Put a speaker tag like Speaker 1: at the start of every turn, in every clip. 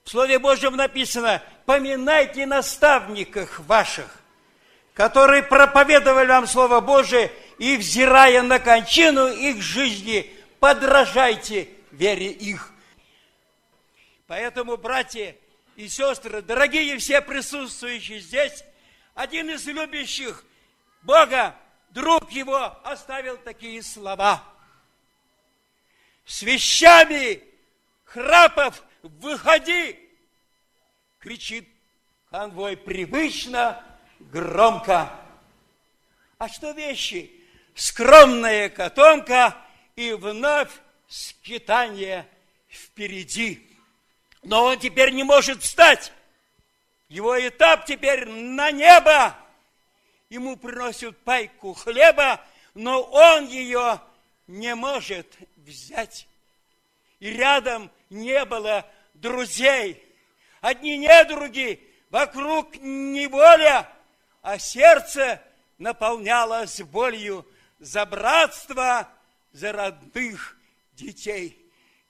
Speaker 1: В Слове Божьем написано: поминайте наставниках ваших, которые проповедовали вам Слово Божие, и, взирая на кончину их жизни, подражайте вере их. Поэтому, братья и сестры, дорогие все присутствующие здесь, один из любящих Бога, друг его, оставил такие слова: «С вещами храпов выходи!» кричит конвой привычно, громко. А что вещи? Скромная котомка и вновь скитание впереди. Но он теперь не может встать. Его этап теперь на небо. Ему приносят пайку хлеба, но он ее не может взять. И рядом не было друзей. Одни недруги, вокруг неволя, а сердце наполнялось болью за братство, за родных детей.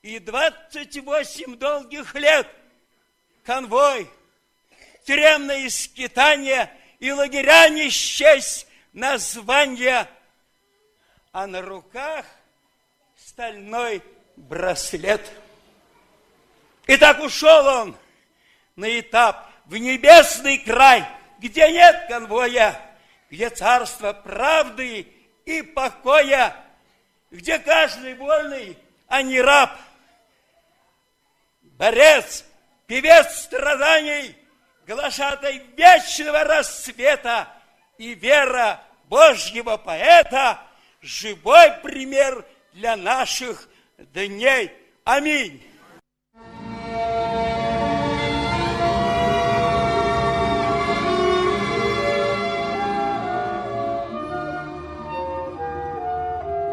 Speaker 1: И 28 долгих лет конвой, тюремные скитания и лагеря не счесть названия, а на руках стальной браслет. И так ушел он на этап в небесный край, где нет конвоя, где царство правды и покоя, где каждый вольный, а не раб, борец, певец страданий, глашатай вечного рассвета и вера Божьего поэта, живой пример для наших дней. Аминь.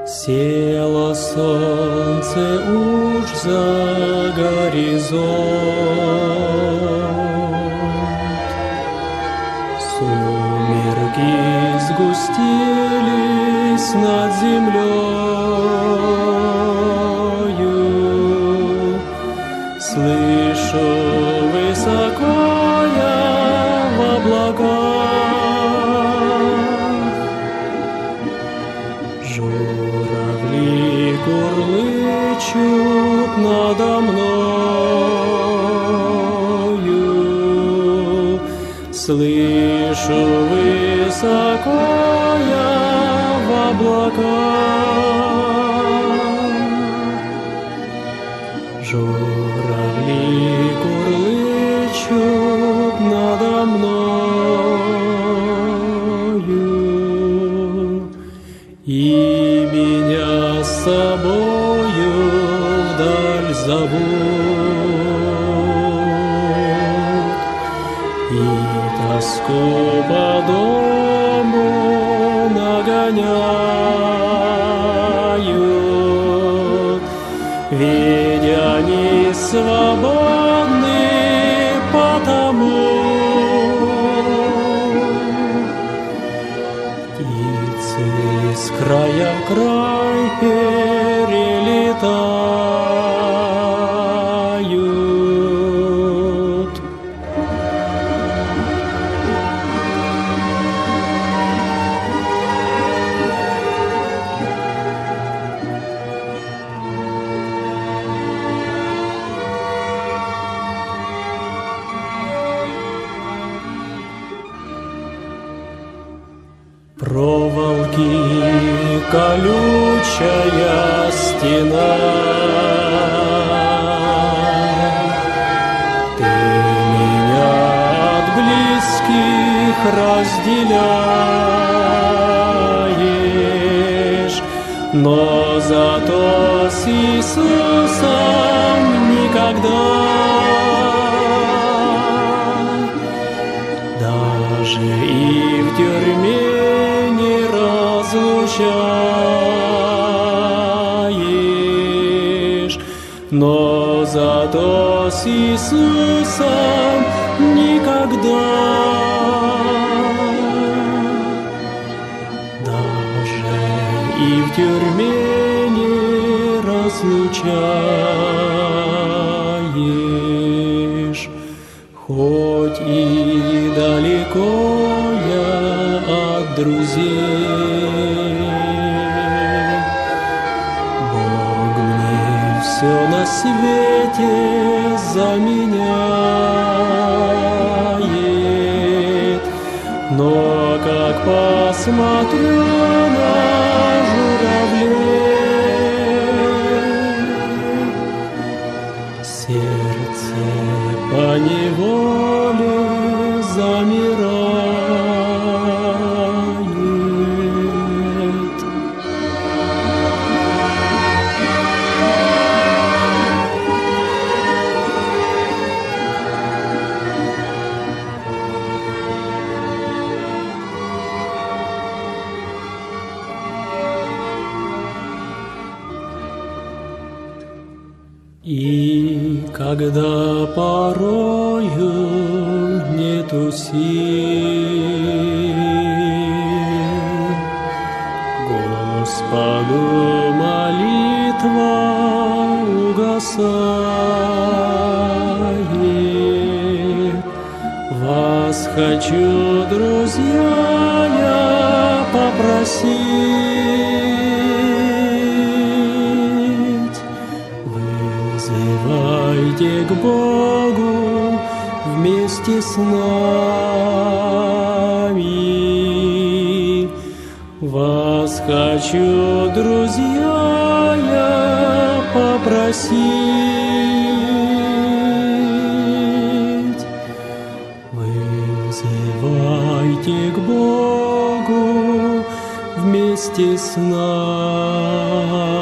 Speaker 2: Село солнце уж за горизонт, сумерки сгустились над землею. Слышу высоко я в облаках, журавли курлычут надо мною. Слышу высоко я в облаках, журавли курлычут надо мною. И меня с собою вдаль зовут, и тоску по дому нагоняют, ведь они свободны потому. Птицы с края в край перелетают. Проволоки колючая стена, ты меня от близких разделяешь, но зато с Иисусом никогда. Даже и в тюрьме разлучаешь, но зато с Иисусом никогда. Даже и в тюрьме не разлучаешь. Хоть и далеко я от друзей, Бог мне все на свете заменяет. Но как посмотрю на журавлей, сердце поневоле замирает. И когда порою нету сил, Господу молитва угасает. Вас хочу, друзья, я попросить, вызывайте к Богу вместе с нами. Вас хочу, друзья, я попросить, вызывайте к Богу вместе с нами.